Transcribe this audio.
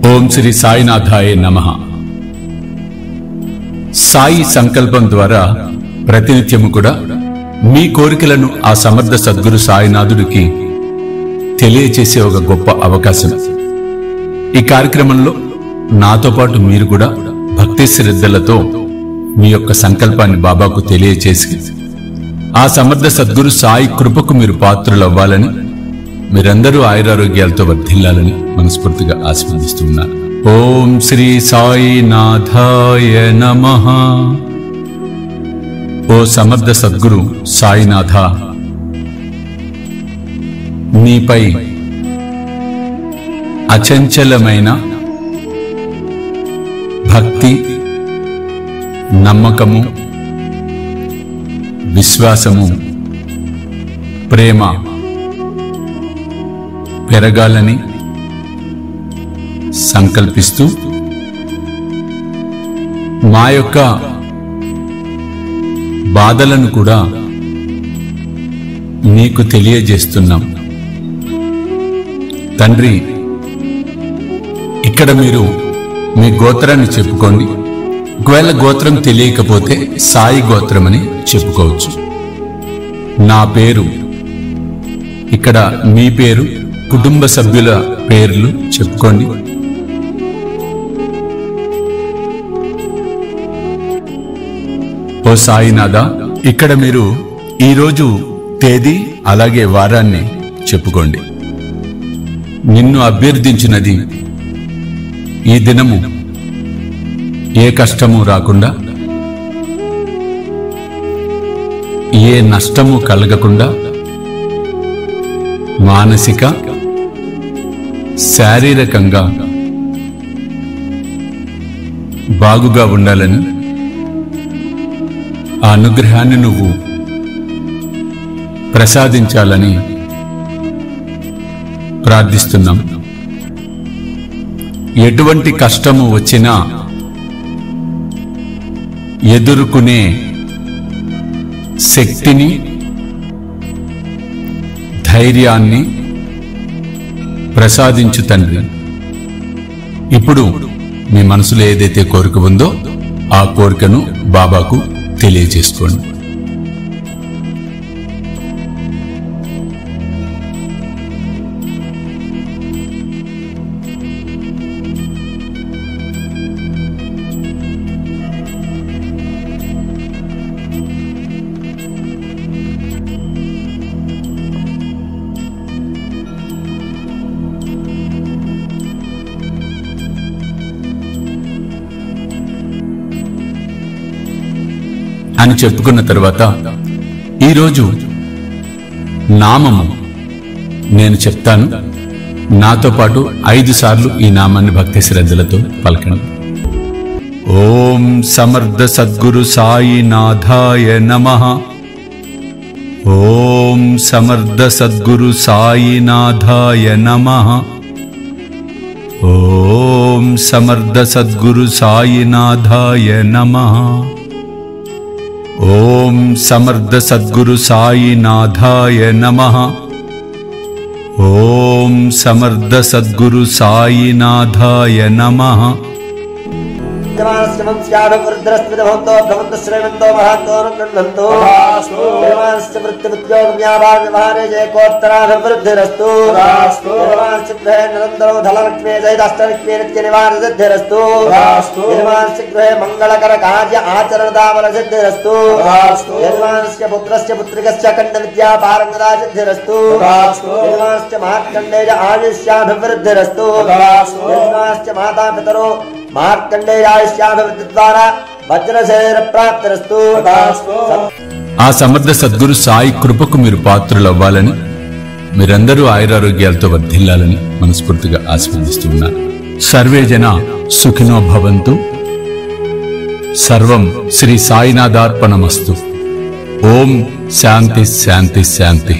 ఓం శ్రీ సాయినాథాయ నమః. సాయి సంకల్పం ద్వారా ప్రతినిత్యము కూడా మీ కోరికలను ఆ సమర్థ సద్గురు సాయినాథుడికి తెలియచేసే ఒక గొప్ప అవకాశం. ఈ కార్యక్రమంలో నాతో పాటు మీరు కూడా భక్తి శ్రద్ధలతో మీ యొక్క సంకల్పాన్ని బాబాకు తెలియచేసి ఆ సమర్థ సద్గురు సాయి కృపకు మీరు పాత్రులవ్వాలని, మీరందరూ ఆయురారోగ్యాలతో వర్ధిల్లాలని మనస్ఫూర్తిగా ఆశీర్వదిస్తున్నాను. ఓం శ్రీ సాయినాథాయ నమః. ఓ సమర్థ సద్గురు సాయినాథ, నీపై అచంచలమైన భక్తి, నమ్మకము, విశ్వాసము, ప్రేమ పెరగాలని సంకల్పిస్తూ మా యొక్క బాధలను కూడా నీకు తెలియజేస్తున్నాం. తండ్రి, ఇక్కడ మీరు మీ గోత్రాన్ని చెప్పుకోండి. ఒకవేళ గోత్రం తెలియకపోతే సాయి గోత్రమని చెప్పుకోవచ్చు. నా పేరు, ఇక్కడ మీ పేరు, కుటుంబ సభ్యుల పేర్లు చెప్పుకోండి. ఓ సాయినాథ, ఇక్కడ మీరు ఈరోజు తేదీ అలాగే వారాన్ని చెప్పుకోండి. నిన్ను అభ్యర్థించినది ఈ దినము ఏ కష్టము రాకుండా, ఏ నష్టము కలగకుండా మానసిక శారీరకంగా బాగుగా ఉండాలని, ఆ అనుగ్రహాన్ని నువ్వు ప్రసాదించాలని ప్రార్థిస్తున్నాం. ఎటువంటి కష్టము వచ్చినా ఎదుర్కొనే శక్తిని, ధైర్యాన్ని ప్రసాదించు తండ్రి. ఇప్పుడు మీ మనసులో ఏదైతే కోరిక ఉందో ఆ కోరికను బాబాకు తెలియజేసుకోండి. అని చెప్పుకున్న తర్వాత ఈరోజు నామము నేను చెప్తాను. నాతో పాటు 5 సార్లు ఈ నామాన్ని భక్తి శ్రద్ధలతో పలకండి. ఓం సమర్థ సద్గురు సాయినాథాయ నమః. ఓం సమర్థ సద్గురు సాయినాథాయ నమః. ఓం సమర్థ సద్గురు సాయినాథాయ నమః. ఓం సమర్థ సద్గురు సాయినాథాయ నమః. ఓం సమర్థ సద్గురు సాయినాథాయ నమః. మంగళకర కార్య ఆచరణదావల సిద్ధిరస్తు. పుత్రస్య పుత్రికస్య కంఠ విద్యా పారంగదా సిద్ధిరస్తు. మార్కండేయ ఆయుష్యాభివృద్ధిరస్తు. మాతా పితరో మార్కండేయాయుష్యాభివృద్ధి ద్వారా వజ్రశరీర ప్రాప్తిరస్తు. ఆ సమర్థ సద్గురు సాయి కృపకు మీరు పాత్రులవ్వాలని, మీరందరూ ఆయురారోగ్యాలతో వర్ధిల్లాలని మనస్ఫూర్తిగా ఆశీర్వదిస్తున్నాను. సర్వే జన సుఖినో భవంతు. సర్వం శ్రీ సాయినాథార్పణమస్తు. ఓం శాంతి శాంతి శాంతి.